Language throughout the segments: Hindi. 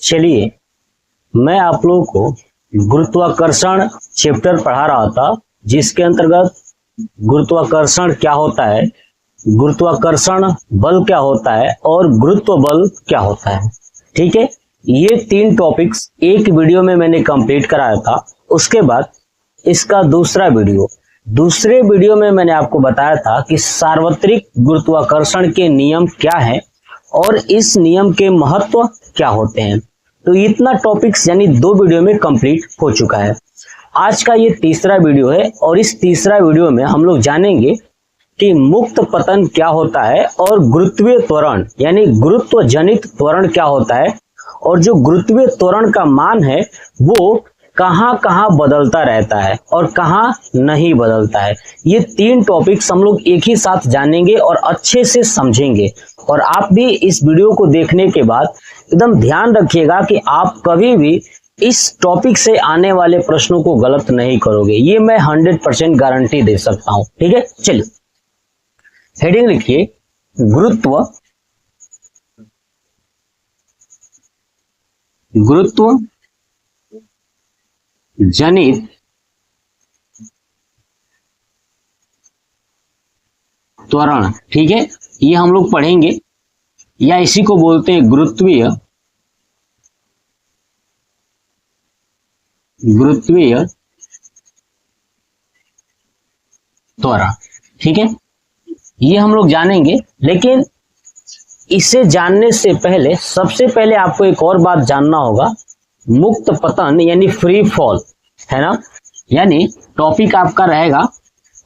चलिए, मैं आप लोगों को गुरुत्वाकर्षण चैप्टर पढ़ा रहा था, जिसके अंतर्गत गुरुत्वाकर्षण क्या होता है, गुरुत्वाकर्षण बल क्या होता है और गुरुत्व बल क्या होता है। ठीक है, ये तीन टॉपिक्स एक वीडियो में मैंने कंप्लीट कराया था। उसके बाद इसका दूसरे वीडियो में मैंने आपको बताया था कि सार्वत्रिक गुरुत्वाकर्षण के नियम क्या हैं और इस नियम के महत्व क्या होते हैं। तो इतना टॉपिक्स यानी 2 वीडियो में कंप्लीट हो चुका है। आज का ये तीसरा वीडियो है और इस तीसरा वीडियो में हम लोग जानेंगे कि मुक्त पतन क्या होता है और गुरुत्वीय त्वरण यानी गुरुत्व जनित त्वरण क्या होता है और जो गुरुत्वीय त्वरण का मान है वो कहां कहां बदलता रहता है और कहां नहीं बदलता है। ये 3 टॉपिक्स हम लोग एक ही साथ जानेंगे और अच्छे से समझेंगे। और आप भी इस वीडियो को देखने के बाद एकदम ध्यान रखिएगा कि आप कभी भी इस टॉपिक से आने वाले प्रश्नों को गलत नहीं करोगे, ये मैं 100% गारंटी दे सकता हूं। ठीक है, चलिए हेडिंग लिखिए, गुरुत्व जनित त्वरण। ठीक है, ये हम लोग पढ़ेंगे या इसी को बोलते हैं गुरुत्वीय त्वरण। ठीक है, ये हम लोग जानेंगे, लेकिन इसे जानने से पहले सबसे पहले आपको एक और बात जानना होगा। मुक्त पतन यानी फ्री फॉल है ना, यानी टॉपिक आपका रहेगा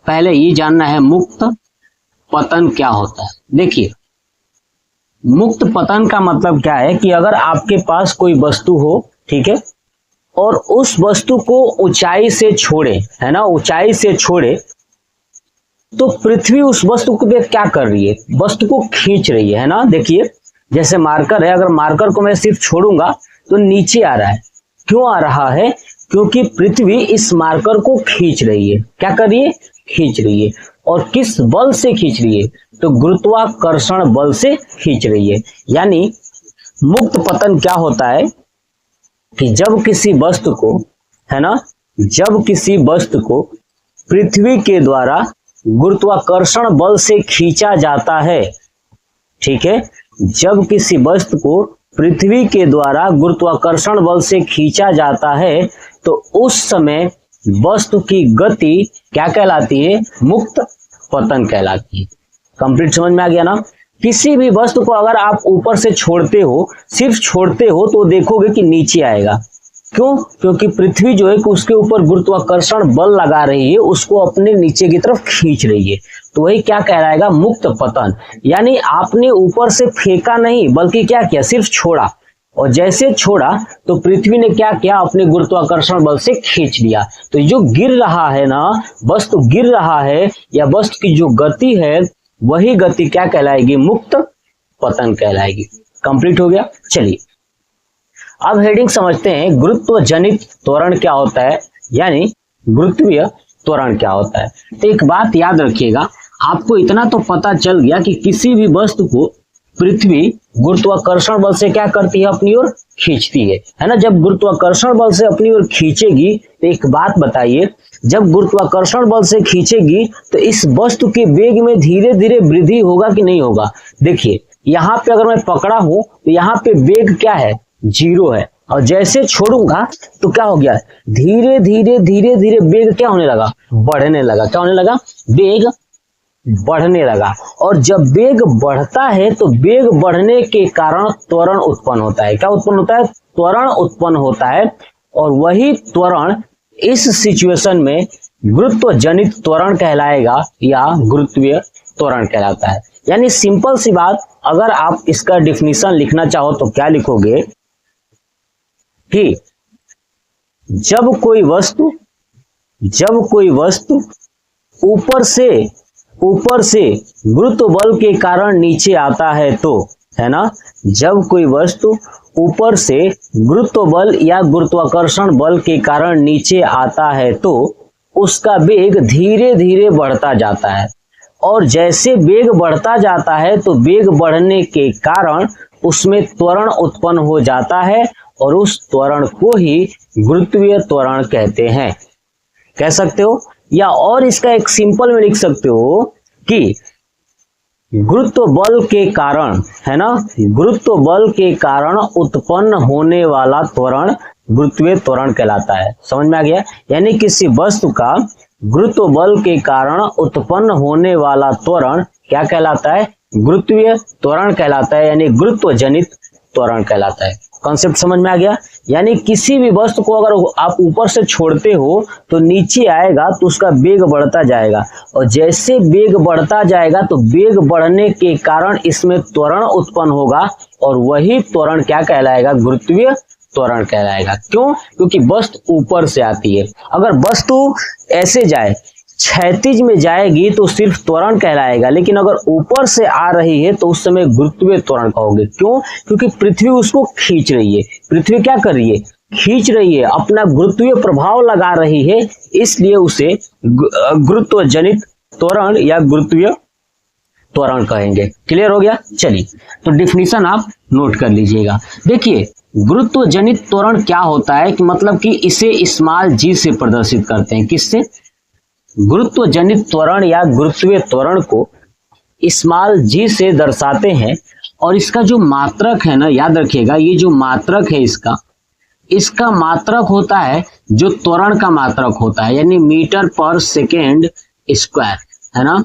पहले ये जानना है मुक्त पतन क्या होता है। देखिए, मुक्त पतन का मतलब क्या है कि अगर आपके पास कोई वस्तु हो, ठीक है, और उस वस्तु को ऊंचाई से छोड़े, है ना, ऊंचाई से छोड़े, तो पृथ्वी उस वस्तु को क्या कर रही है, वस्तु को खींच रही है ना। देखिए, जैसे मार्कर है, अगर मार्कर को मैं सिर्फ छोड़ूंगा तो नीचे आ रहा है। क्यों आ रहा है? क्योंकि पृथ्वी इस मार्कर को खींच रही है। क्या कर रही है? खींच रही है। और किस बल से खींच रही है? तो गुरुत्वाकर्षण बल से खींच रही है। यानी मुक्त पतन क्या होता है कि जब किसी वस्तु को, है ना, जब किसी वस्तु को पृथ्वी के द्वारा गुरुत्वाकर्षण बल से खींचा जाता है, ठीक है, जब किसी वस्तु को पृथ्वी के द्वारा गुरुत्वाकर्षण बल से खींचा जाता है तो उस समय वस्तु की गति क्या कहलाती है? मुक्त पतन कहलाती है। कंप्लीट समझ में आ गया ना। किसी भी वस्तु को अगर आप ऊपर से छोड़ते हो, सिर्फ छोड़ते हो, तो देखोगे कि नीचे आएगा। क्यों? क्योंकि पृथ्वी जो है कि उसके ऊपर गुरुत्वाकर्षण बल लगा रही है, उसको अपने नीचे की तरफ खींच रही है। तो वही क्या कहलाएगा? मुक्त पतन। यानी आपने ऊपर से फेंका नहीं, बल्कि क्या किया? सिर्फ छोड़ा, और जैसे छोड़ा तो पृथ्वी ने क्या किया? अपने गुरुत्वाकर्षण बल से खींच लिया। तो जो गिर रहा है ना, वस्तु गिर रहा है या वस्तु की जो गति है, वही गति क्या कहलाएगी? मुक्त पतन कहलाएगी। कंप्लीट हो गया। चलिए अब हेडिंग समझते हैं, गुरुत्व जनित त्वरण क्या होता है, यानी गुरुत्वीय त्वरण क्या होता है। तो एक बात याद रखिएगा, आपको इतना तो पता चल गया कि किसी भी वस्तु को पृथ्वी गुरुत्वाकर्षण बल से क्या करती है? अपनी ओर खींचती है ना। जब गुरुत्वाकर्षण बल से अपनी ओर खींचेगी तो एक बात बताइए, जब गुरुत्वाकर्षण बल से खींचेगी तो इस वस्तु के वेग में धीरे धीरे वृद्धि होगा कि नहीं होगा? देखिए, यहाँ पे अगर मैं पकड़ा हूं तो यहाँ पे वेग क्या है? 0 है, और जैसे छोड़ूंगा तो क्या हो गया? धीरे धीरे वेग क्या होने लगा? बढ़ने लगा। क्या होने लगा? वेग बढ़ने लगा। और जब वेग बढ़ता है तो वेग बढ़ने के कारण त्वरण उत्पन्न होता है। क्या उत्पन्न होता है? त्वरण उत्पन्न होता है। और वही त्वरण इस सिचुएशन में गुरुत्व जनित त्वरण कहलाएगा या गुरुत्वीय त्वरण कहलाता है। यानी सिंपल सी बात, अगर आप इसका डिफिनीशन लिखना चाहो तो क्या लिखोगे कि जब कोई वस्तु ऊपर से गुरुत्व बल के कारण नीचे आता है तो, है ना, जब कोई वस्तु ऊपर से गुरुत्व बल या गुरुत्वाकर्षण बल के कारण नीचे आता है तो उसका वेग धीरे धीरे बढ़ता जाता है। और जैसे वेग बढ़ता जाता है तो वेग बढ़ने के कारण उसमें त्वरण उत्पन्न हो जाता है और उस त्वरण को ही गुरुत्वीय त्वरण कहते हैं। कह सकते हो, या और इसका एक सिंपल में लिख सकते हो कि गुरुत्व बल के कारण, है ना, गुरुत्व बल के कारण उत्पन्न होने वाला त्वरण गुरुत्वीय त्वरण कहलाता है। समझ में आ गया? यानी किसी वस्तु का गुरुत्व बल के कारण उत्पन्न होने वाला त्वरण क्या कहलाता है? गुरुत्वीय त्वरण कहलाता है, यानी गुरुत्व जनित त्वरण कहलाता है। कॉन्सेप्ट समझ में आ गया? यानी किसी भी वस्तु को अगर आप ऊपर से छोड़ते हो तो नीचे आएगा तो उसका वेग बढ़ता जाएगा, और जैसे वेग बढ़ता जाएगा तो वेग बढ़ने के कारण इसमें त्वरण उत्पन्न होगा, और वही त्वरण क्या कहलाएगा? गुरुत्वीय त्वरण कहलाएगा। क्यों? क्योंकि वस्तु ऊपर से आती है। अगर वस्तु ऐसे जाए, क्षैतिज में जाएगी तो सिर्फ त्वरण कहलाएगा, लेकिन अगर ऊपर से आ रही है तो उस समय गुरुत्वीय त्वरण कहोगे। क्यों? क्योंकि पृथ्वी उसको खींच रही है। पृथ्वी क्या कर रही है? खींच रही है, अपना गुरुत्वीय प्रभाव लगा रही है, इसलिए उसे गुरुत्व जनित त्वरण या गुरुत्वीय त्वरण कहेंगे। क्लियर हो गया? चलिए, तो डिफिनीशन आप नोट कर लीजिएगा। देखिए, गुरुत्व जनित त्वरण क्या होता है कि मतलब कि इसे स्मॉल जी से प्रदर्शित करते हैं। किससे? गुरुत्व जनित त्वरण या गुरुत्वीय त्वरण को स्मॉल जी से दर्शाते हैं, और इसका जो मात्रक है ना, याद रखिएगा, ये जो मात्रक है इसका मात्रक होता है जो त्वरण का मात्रक होता है, यानी मीटर पर सेकेंड स्क्वायर, है ना।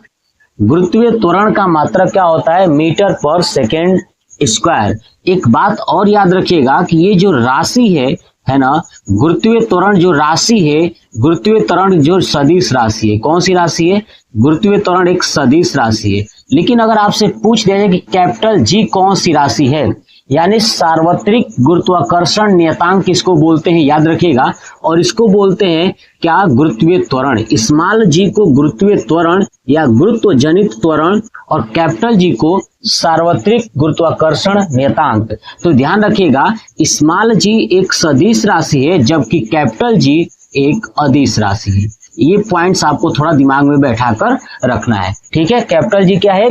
गुरुत्वीय त्वरण का मात्रक क्या होता है? मीटर पर सेकेंड स्क्वायर। एक बात और याद रखिएगा कि ये जो राशि है ना, गुरुत्वीय त्वरण जो राशि है, गुरुत्वीय त्वरण जो सदिश राशि है। कौन सी राशि है? गुरुत्वीय त्वरण एक सदिश राशि है। लेकिन अगर आपसे पूछ दिया जाए कि कैपिटल जी कौन सी राशि है, यानी सार्वत्रिक गुरुत्वाकर्षण नियतांक किसको बोलते हैं? याद रखिएगा, और इसको बोलते हैं क्या? गुरुत्वीय त्वरण। स्मॉल जी को गुरुत्वीय त्वरण या गुरुत्व जनित त्वरण, और कैपिटल जी को सार्वत्रिक गुरुत्वाकर्षण नियतांक। तो ध्यान रखिएगा, स्मॉल जी एक सदिश राशि है, जबकि कैपिटल जी एक अदिश राशि है। ये पॉइंट्स आपको थोड़ा दिमाग में बैठा कर रखना है, ठीक है। कैपिटल जी क्या है?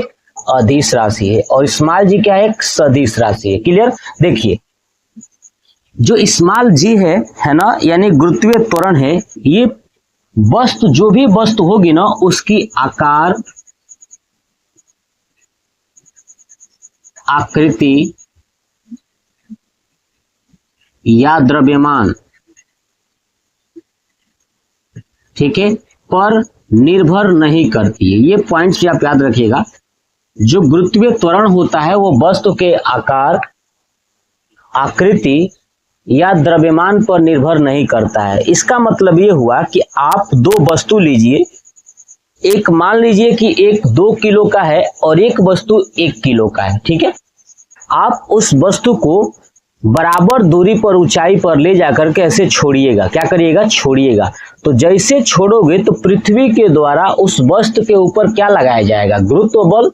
अदिश राशि है, और स्मॉल जी क्या है? सदिश राशि है। क्लियर? देखिए, जो स्मॉल जी है ना, यानी गुरुत्वीय त्वरण है, ये वस्तु, जो भी वस्तु होगी ना, उसकी आकार, आकृति या द्रव्यमान, ठीक है, पर निर्भर नहीं करती है। ये पॉइंट्स भी आप याद रखिएगा। जो गुरुत्वीय त्वरण होता है वो वस्तु के आकार, आकृति या द्रव्यमान पर निर्भर नहीं करता है। इसका मतलब ये हुआ कि आप दो वस्तु लीजिए, एक मान लीजिए कि एक 2 किलो का है और एक वस्तु 1 किलो का है, ठीक है। आप उस वस्तु को बराबर दूरी पर, ऊंचाई पर ले जाकर के ऐसे छोड़िएगा। क्या करिएगा? छोड़िएगा। तो जैसे छोड़ोगे तो पृथ्वी के द्वारा उस वस्तु के ऊपर क्या लगाया जाएगा? गुरुत्व बल।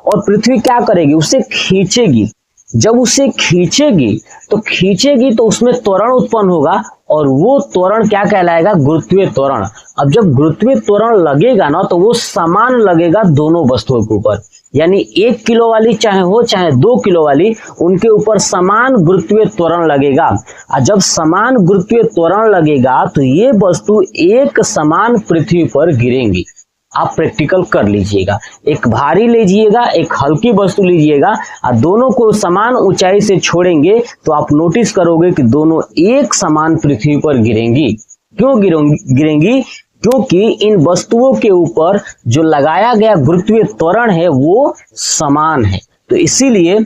और पृथ्वी क्या करेगी? उसे खींचेगी। जब उसे खींचेगी तो उसमें त्वरण उत्पन्न होगा, और वो त्वरण क्या कहलाएगा? गुरुत्वीय त्वरण। अब जब गुरुत्वीय त्वरण लगेगा ना, तो वो समान लगेगा दोनों वस्तुओं के ऊपर, यानी 1 किलो वाली चाहे हो चाहे 2 किलो वाली, उनके ऊपर समान गुरुत्वीय त्वरण लगेगा। और जब समान गुरुत्वीय त्वरण लगेगा तो ये वस्तु एक समान पृथ्वी पर गिरेंगी। आप प्रैक्टिकल कर लीजिएगा। एक भारी लीजिएगा, एक हल्की वस्तु लीजिएगा, और दोनों को समान ऊंचाई से छोड़ेंगे तो आप नोटिस करोगे कि दोनों एक समान पृथ्वी पर गिरेंगी। क्यों गिरेंगी? क्योंकि इन वस्तुओं के ऊपर जो लगाया गया गुरुत्वीय त्वरण है वो समान है। तो इसीलिए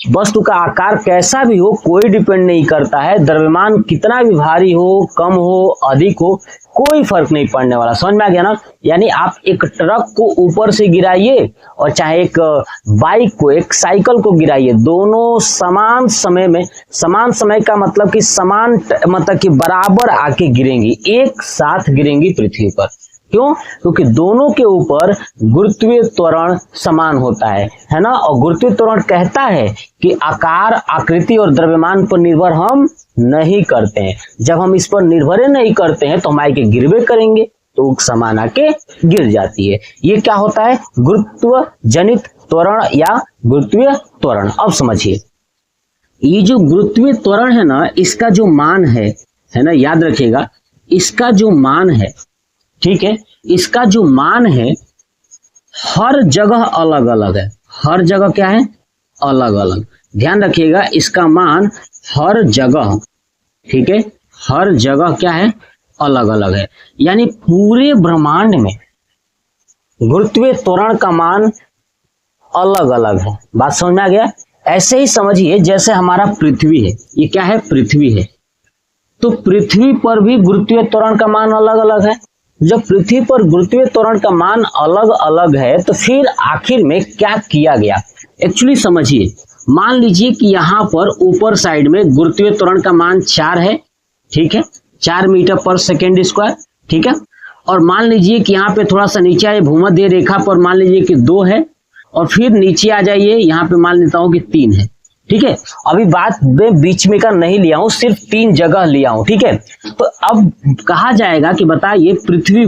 वस्तु का आकार कैसा भी हो, कोई डिपेंड नहीं करता है। द्रव्यमान कितना भी भारी हो, कम हो, अधिक हो, कोई फर्क नहीं पड़ने वाला। समझ में आ गया ना? यानी आप एक ट्रक को ऊपर से गिराइए और चाहे एक बाइक को, एक साइकिल को गिराइए, दोनों समान समय में, समान समय का मतलब कि समान, मतलब कि बराबर आके गिरेंगी, एक साथ गिरेंगी पृथ्वी पर। क्यों? क्योंकि दोनों के ऊपर गुरुत्वीय त्वरण समान होता है ना। और गुरुत्वीय त्वरण कहता है कि आकार, आकृति और द्रव्यमान पर निर्भर हम नहीं करते हैं। जब हम इस पर निर्भर नहीं करते हैं तो हम आके गिरवे करेंगे, तो समान आके गिर जाती है। ये क्या होता है? गुरुत्व जनित त्वरण या गुरुत्वीय त्वरण। अब समझिए, ये जो गुरुत्वीय त्वरण है ना, इसका जो मान है ना, याद रखिएगा, इसका जो मान है, ठीक है, इसका जो मान है हर जगह अलग अलग है। हर जगह क्या है? अलग अलग। ध्यान रखिएगा, इसका मान हर जगह, ठीक है, हर जगह क्या है? अलग अलग है। यानी पूरे ब्रह्मांड में गुरुत्वीय त्वरण का मान अलग अलग है। बात समझ में आ गया? ऐसे ही समझिए जैसे हमारा पृथ्वी है, ये क्या है? पृथ्वी है। तो पृथ्वी पर भी गुरुत्वीय त्वरण का मान अलग अलग है। जब पृथ्वी पर गुरुत्वीय त्वरण का मान अलग अलग है तो फिर आखिर में क्या किया गया? एक्चुअली समझिए, मान लीजिए कि यहाँ पर ऊपर साइड में गुरुत्वीय त्वरण का मान 4 है, ठीक है, 4 मीटर पर सेकेंड स्क्वायर, ठीक है। और मान लीजिए कि यहाँ पे थोड़ा सा नीचे आए भूमध्य रेखा पर, मान लीजिए कि 2 है, और फिर नीचे आ जाइए, यहाँ पे मान लेता हूँ कि 3 है, ठीक है। अभी बात मैं बीच में का नहीं लिया हूं, सिर्फ 3 जगह लिया हूं, ठीक है। तो अब कहा जाएगा कि बताइए पृथ्वी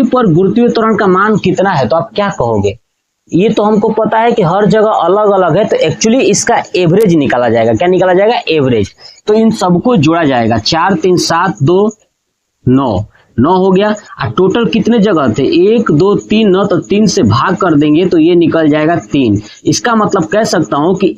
पर गुरुत्वीय त्वरण का मान कितना है? तो आप क्या कहोगे? ये तो हमको पता है कि हर जगह अलग अलग है, तो एक्चुअली इसका एवरेज निकाला जाएगा। क्या निकाला जाएगा? एवरेज। तो इन सबको जोड़ा जाएगा, 4 3 7 2 9 हो गया। और टोटल कितने जगह थे? 1 2 3 9, तो 3 से भाग कर देंगे तो ये निकल जाएगा 3। इसका मतलब कह सकता हूं कि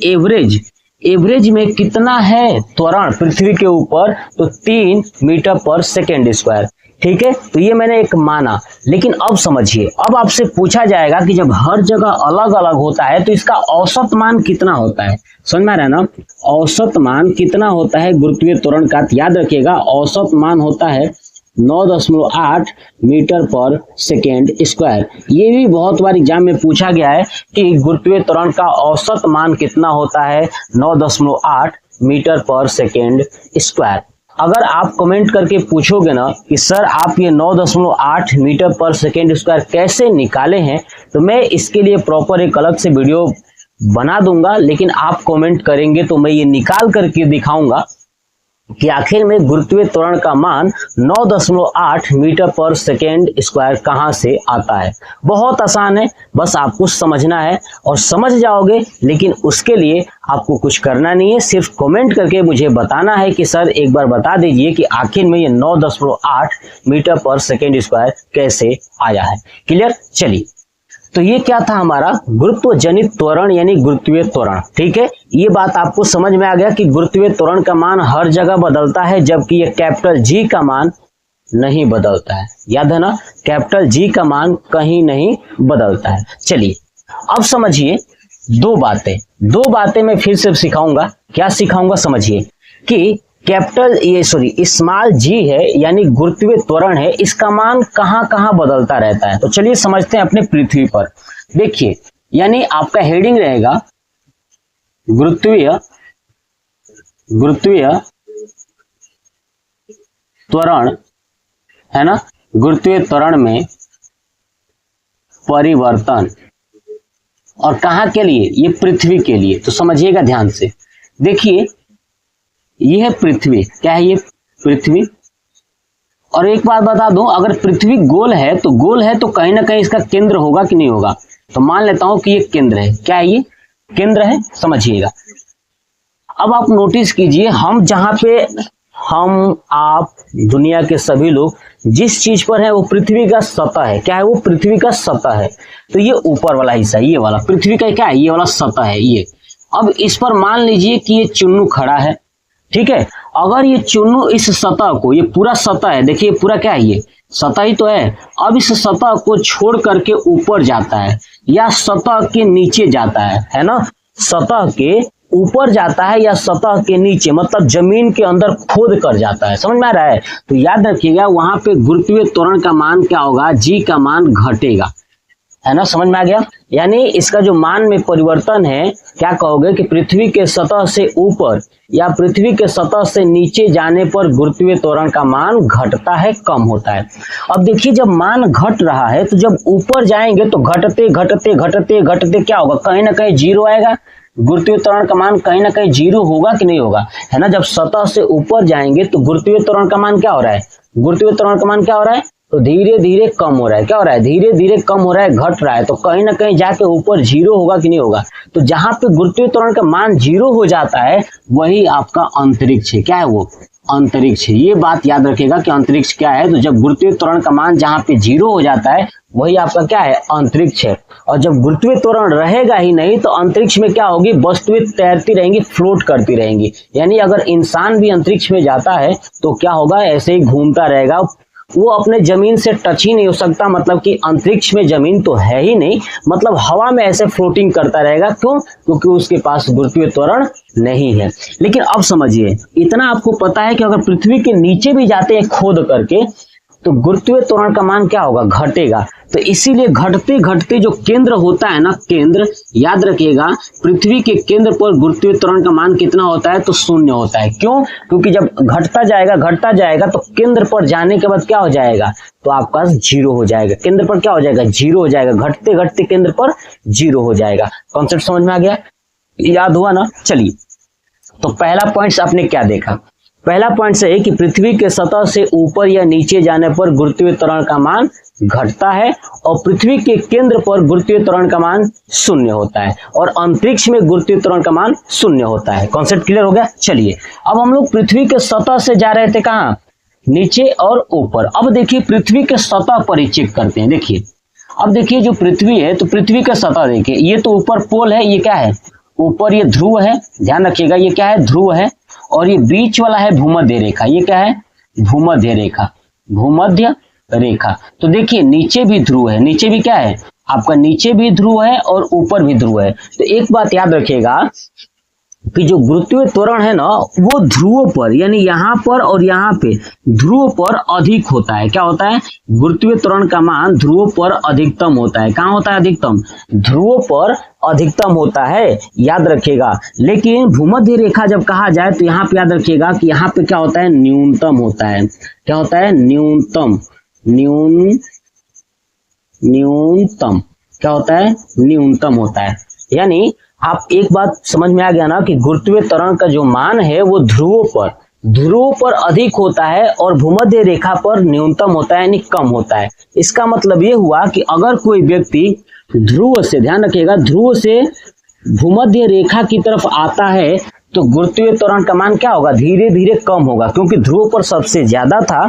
एवरेज में कितना है त्वरण पृथ्वी के ऊपर? तो 3 मीटर पर सेकेंड स्क्वायर, ठीक है। तो ये मैंने एक माना। लेकिन अब समझिए, अब आपसे पूछा जाएगा कि जब हर जगह अलग अलग होता है तो इसका औसत मान कितना होता है? समझ में आ रहा है ना? औसत मान कितना होता है गुरुत्वीय त्वरण का? याद रखिएगा, औसत मान होता है 9.8 मीटर पर सेकेंड स्क्वायर। ये भी बहुत बार एग्जाम में पूछा गया है कि गुरुत्वीय त्वरण का औसत मान कितना होता है? 9.8 मीटर पर सेकेंड स्क्वायर। अगर आप कमेंट करके पूछोगे ना कि सर आप ये 9.8 मीटर पर सेकेंड स्क्वायर कैसे निकाले हैं, तो मैं इसके लिए प्रॉपर एक अलग से वीडियो बना दूंगा। लेकिन आप कमेंट करेंगे तो मैं ये निकाल करके दिखाऊंगा कि आखिर में गुरुत्वीय त्वरण का मान 9.8 मीटर पर सेकेंड स्क्वायर कहां से आता है। बहुत आसान है, बस आपको समझना है और समझ जाओगे। लेकिन उसके लिए आपको कुछ करना नहीं है, सिर्फ कमेंट करके मुझे बताना है कि सर एक बार बता दीजिए कि आखिर में ये 9.8 मीटर पर सेकेंड स्क्वायर कैसे आया है। क्लियर? चलिए, तो ये क्या था हमारा गुरुत्व जनित त्वरण यानी गुरुत्वीय त्वरण, ठीक है। ये बात आपको समझ में आ गया कि गुरुत्वीय त्वरण का मान हर जगह बदलता है, जबकि ये कैपिटल जी का मान नहीं बदलता है। याद है ना? कैपिटल जी का मान कहीं नहीं बदलता है। चलिए अब समझिए दो बातें मैं फिर से सिखाऊंगा। क्या सिखाऊंगा? समझिए कि स्मॉल जी है यानी गुरुत्वीय त्वरण है, इसका मान कहां कहां बदलता रहता है। तो चलिए समझते हैं अपने पृथ्वी पर। देखिए, यानी आपका हेडिंग रहेगा गुरुत्वीय त्वरण, है ना, गुरुत्वीय त्वरण में परिवर्तन। और कहां के लिए? ये पृथ्वी के लिए। तो समझिएगा ध्यान से। देखिए, ये है पृथ्वी। क्या है ये? पृथ्वी। और एक बात बता दूं, अगर पृथ्वी गोल है तो कहीं ना कहीं इसका केंद्र होगा कि नहीं होगा? तो मान लेता हूं कि ये केंद्र है। क्या है ये? केंद्र है। समझिएगा। अब आप नोटिस कीजिए, आप दुनिया के सभी लोग जिस चीज पर है वो पृथ्वी का सतह है। क्या है वो? पृथ्वी का सतह है। तो ये ऊपर वाला हिस्सा, ये वाला पृथ्वी का क्या है? ये वाला सतह है ये। अब इस पर मान लीजिए कि ये चुन्नू खड़ा है, ठीक है। अगर ये चुन्नू इस सतह को, ये पूरा सतह है, देखिए पूरा क्या है? ये सतह ही तो है। अब इस सतह को छोड़ करके ऊपर जाता है या सतह के नीचे जाता है ना? सतह के ऊपर जाता है या सतह के नीचे, मतलब जमीन के अंदर खोद कर जाता है। समझ में आ रहा है? तो याद रखिएगा, वहां पे गुरुत्वीय त्वरण का मान क्या होगा? जी का मान घटेगा, है ना? समझ में आ गया? यानी इसका जो मान में परिवर्तन है, क्या कहोगे कि पृथ्वी के सतह से ऊपर या पृथ्वी के सतह से नीचे जाने पर गुरुत्वीय त्वरण का मान घटता है, कम होता है। अब देखिए, जब मान घट रहा है तो जब ऊपर जाएंगे तो घटते घटते घटते घटते क्या होगा? कहीं ना कहीं जीरो आएगा। गुरुत्वीय त्वरण का मान कहीं ना कहीं जीरो होगा कि नहीं होगा? है ना? जब सतह से ऊपर जाएंगे तो गुरुत्वीय त्वरण का मान क्या हो रहा है? गुरुत्वीय त्वरण का मान क्या हो रहा है? तो धीरे धीरे कम हो रहा है। क्या हो रहा है? धीरे धीरे कम हो रहा है, घट रहा है। तो कहीं ना कहीं जाके ऊपर जीरो होगा कि नहीं होगा? तो जहां पे गुरुत्वीय त्वरण का मान जीरो हो जाता है वही आपका अंतरिक्ष है। क्या है वो? अंतरिक्ष है। ये बात याद रखिएगा कि अंतरिक्ष क्या है। तो जब गुरुत्वीय त्वरण का मान जहां पे जीरो हो जाता है वही आपका क्या है? अंतरिक्ष है। और जब गुरुत्वीय त्वरण रहेगा ही नहीं तो अंतरिक्ष में क्या होगी? वस्तुएं तैरती रहेंगी, फ्लोट करती रहेंगी। यानी अगर इंसान भी अंतरिक्ष में जाता है तो क्या होगा? ऐसे ही घूमता रहेगा, वो अपने जमीन से टच ही नहीं हो सकता। मतलब कि अंतरिक्ष में जमीन तो है ही नहीं, मतलब हवा में ऐसे फ्लोटिंग करता रहेगा। क्यों? क्योंकि उसके पास गुरुत्वीय त्वरण नहीं है। लेकिन अब समझिए, इतना आपको पता है कि अगर पृथ्वी के नीचे भी जाते हैं खोद करके तो गुरुत्वीय त्वरण का मान क्या होगा? घटेगा। तो इसीलिए घटते घटते जो केंद्र होता है ना, केंद्र, याद रखिएगा पृथ्वी के केंद्र पर गुरुत्वीय त्वरण का मान कितना होता है? तो शून्य होता है। क्यों? क्योंकि जब घटता जाएगा तो केंद्र पर जाने के बाद क्या हो जाएगा? तो आपका जीरो हो जाएगा। केंद्र पर क्या हो जाएगा? जीरो हो जाएगा। घटते घटते केंद्र पर जीरो हो जाएगा। कॉन्सेप्ट समझ में आ गया? याद हुआ ना? चलिए, तो पहला पॉइंट आपने क्या देखा? पहला पॉइंट से है कि पृथ्वी के सतह से ऊपर या नीचे जाने पर गुरुत्वीय त्वरण का मान घटता है और पृथ्वी के केंद्र पर गुरुत्वीय त्वरण का मान शून्य होता है और अंतरिक्ष में गुरुत्वीय त्वरण का मान शून्य होता है। कॉन्सेप्ट क्लियर हो गया? चलिए, अब हम लोग पृथ्वी के सतह से जा रहे थे कहाँ? नीचे और ऊपर। अब देखिए पृथ्वी के सतह पर ही चेक करते हैं। देखिए, अब देखिए जो पृथ्वी है, तो पृथ्वी का सतह देखिए, ये तो ऊपर पोल है, ये क्या है? ऊपर ये ध्रुव है, ध्यान रखिएगा, ये क्या है? ध्रुव है। और ये बीच वाला है भूमध्य रेखा, ये क्या है? भूमध्य रेखा, भूमध्य रेखा। तो देखिए नीचे भी ध्रुव है, नीचे भी क्या है? आपका नीचे भी ध्रुव है और ऊपर भी ध्रुव है। तो एक बात याद रखिएगा कि जो गुरुत्वीय त्वरण है ना, वो ध्रुवों पर, यानी यहाँ पर और यहाँ पे ध्रुव पर अधिक होता है। क्या होता है? गुरुत्वीय त्वरण का मान ध्रुवों पर अधिकतम होता है। कहाँ होता है अधिकतम? ध्रुवों पर अधिकतम होता है, याद रखिएगा। लेकिन भूमध्य रेखा जब कहा जाए तो यहाँ पे याद रखिएगा कि यहाँ पे क्या होता है? न्यूनतम होता है। क्या होता है? न्यूनतम। न्यूनतम क्या होता है? न्यूनतम होता है। यानी आप एक बात समझ में आ गया ना कि गुरुत्वीय त्वरण का जो मान है वो ध्रुवों पर अधिक होता है और भूमध्य रेखा पर न्यूनतम होता है, यानी कम होता है। इसका मतलब ये हुआ कि अगर कोई व्यक्ति ध्रुव से, ध्यान रखिएगा, ध्रुव से भूमध्य रेखा की तरफ आता है तो गुरुत्वीय त्वरण का मान क्या होगा? धीरे धीरे कम होगा, क्योंकि ध्रुव पर सबसे ज्यादा था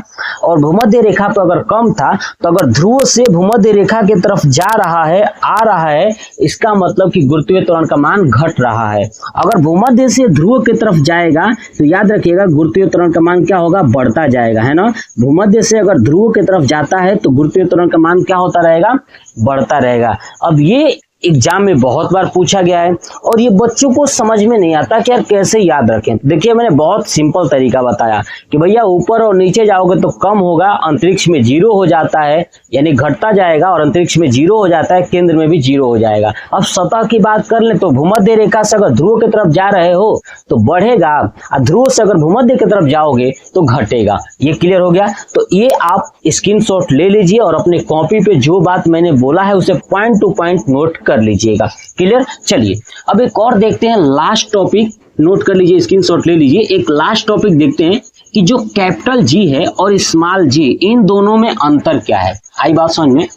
और भूमध्य रेखा पर अगर कम था, तो अगर ध्रुव से भूमध्य रेखा की तरफ जा रहा है, आ रहा है, इसका मतलब कि गुरुत्वीय त्वरण का मान घट रहा है। अगर भूमध्य से ध्रुव की तरफ जाएगा तो याद रखिएगा गुरुत्वीय त्वरण का मान क्या होगा? बढ़ता जाएगा, है ना। भूमध्य से अगर ध्रुव की तरफ जाता है तो गुरुत्वीय त्वरण का मान क्या होता रहेगा? बढ़ता रहेगा। अब ये एग्जाम में बहुत बार पूछा गया है और ये बच्चों को समझ में नहीं आता कि यार कैसे याद रखें। देखिए मैंने बहुत सिंपल तरीका बताया कि भैया ऊपर और नीचे जाओगे तो कम होगा, अंतरिक्ष में जीरो हो जाता है, यानी घटता जाएगा, और अंतरिक्ष में जीरो हो जाता है, केंद्र में भी जीरो हो जाएगा। अब सतह की बात कर ले तो भूमध्य रेखा से अगर ध्रुव की तरफ जा रहे हो तो बढ़ेगा और ध्रुव से अगर भूमध्य की तरफ जाओगे तो घटेगा। ये क्लियर हो गया? तो ये आप स्क्रीनशॉट ले लीजिए और अपने कॉपी पे जो बात मैंने बोला है उसे पॉइंट टू पॉइंट नोट कर लीजिएगा। क्लियर? चलिए अब एक और देखते हैं, लास्ट टॉपिक नोट कर लीजिए, स्क्रीनशॉट ले लीजिए। एक लास्ट टॉपिक देखते हैं कि जो कैपिटल जी है और स्मॉल जी, इन दोनों में अंतर क्या है। आई बात समझ में?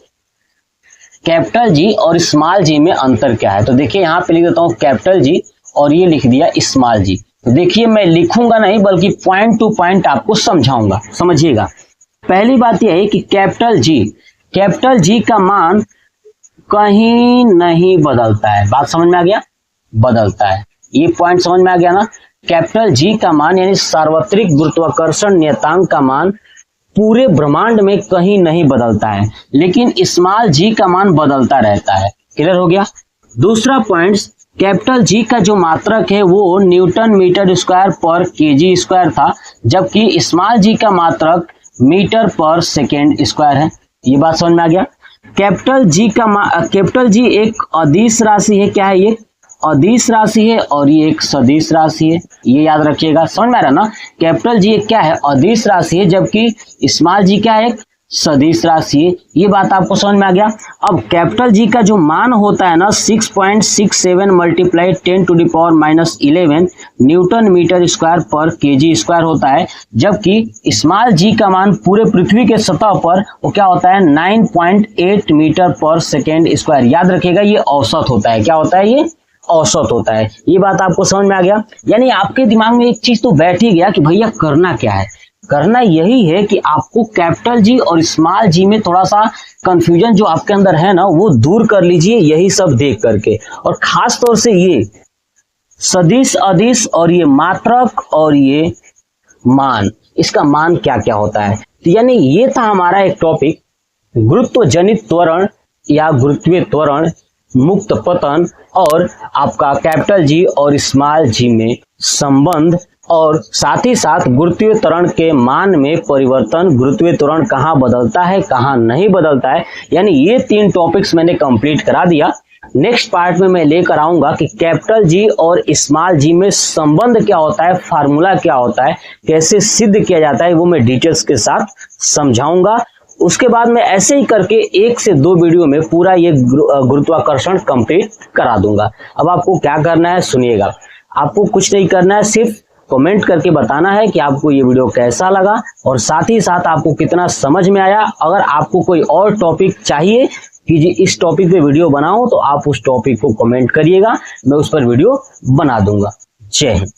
कैपिटल जी और स्मॉल जी में अंतर क्या है? तो देखिए यहाँ पे लिख देता हूँ कैपिटल जी और ये लिख दिया स्मॉल जी। तो देखिए मैं लिखूंगा नहीं बल्कि पॉइंट टू पॉइंट आपको समझाऊंगा, समझिएगा। पहली बात यह है कि कैपिटल जी का मान कहीं नहीं बदलता है। बात समझ में आ गया? बदलता है, ये पॉइंट समझ में आ गया ना। कैपिटल जी का मान यानी सार्वत्रिक गुरुत्वाकर्षण नियतांक का मान पूरे ब्रह्मांड में कहीं नहीं बदलता है, लेकिन स्मॉल जी का मान बदलता रहता है। क्लियर हो गया? दूसरा पॉइंट, कैपिटल जी का जो मात्रक है वो न्यूटन मीटर स्क्वायर पर केजी स्क्वायर था, जबकि स्मॉल जी का मात्रक मीटर पर सेकेंड स्क्वायर है। ये बात समझ में आ गया? कैपिटल जी एक अदिश राशि है। क्या है ये? अदिश राशि है और ये एक सदिश राशि है। ये याद रखिएगा, समझ में आ रहा ना। कैपिटल जी एक क्या है? अदिश राशि है, जबकि स्मॉल जी क्या है? एक सदिश राशि, ये बात आपको समझ में आ गया। अब कैपिटल जी का जो मान होता है ना 6.67 मल्टीप्लाई 10⁻⁻11 न्यूटन मीटर स्क्वायर पर केजी स्क्वायर होता है, जबकि स्मॉल जी का मान पूरे पृथ्वी के सतह पर वो क्या होता है 9.8 मीटर पर सेकेंड स्क्वायर। याद रखिएगा ये औसत होता है, क्या होता है, ये औसत होता है। ये बात आपको समझ में आ गया। यानी आपके दिमाग में एक चीज तो बैठ ही गया कि भैया करना क्या है। करना यही है कि आपको कैपिटल जी और स्मॉल जी में थोड़ा सा कंफ्यूजन जो आपके अंदर है ना वो दूर कर लीजिए यही सब देख करके। और खास तौर से ये सदिश, अदिश और ये मात्रक और ये मान, इसका मान क्या क्या होता है। तो यानी ये था हमारा एक टॉपिक, गुरुत्व जनित त्वरण या गुरुत्वीय त्वरण, मुक्त पतन और आपका कैपिटल जी और स्मॉल जी में संबंध, और साथ ही साथ गुरुत्वीय त्वरण के मान में परिवर्तन, गुरुत्वीय त्वरण कहाँ बदलता है कहाँ नहीं बदलता है। यानी ये 3 टॉपिक्स मैंने कंप्लीट करा दिया। नेक्स्ट पार्ट में मैं लेकर आऊंगा कि कैपिटल जी और स्मॉल जी में संबंध क्या होता है, फार्मूला क्या होता है, कैसे सिद्ध किया जाता है, वो मैं डिटेल्स के साथ समझाऊंगा। उसके बाद मैं ऐसे ही करके 1 से 2 वीडियो में पूरा ये गुरुत्वाकर्षण कंप्लीट करा दूंगा। अब आपको क्या करना है सुनिएगा, आपको कुछ नहीं करना है, सिर्फ कमेंट करके बताना है कि आपको ये वीडियो कैसा लगा और साथ ही साथ आपको कितना समझ में आया। अगर आपको कोई और टॉपिक चाहिए कि जी इस टॉपिक पे वीडियो बनाओ तो आप उस टॉपिक को कमेंट करिएगा, मैं उस पर वीडियो बना दूंगा। जय हिंद।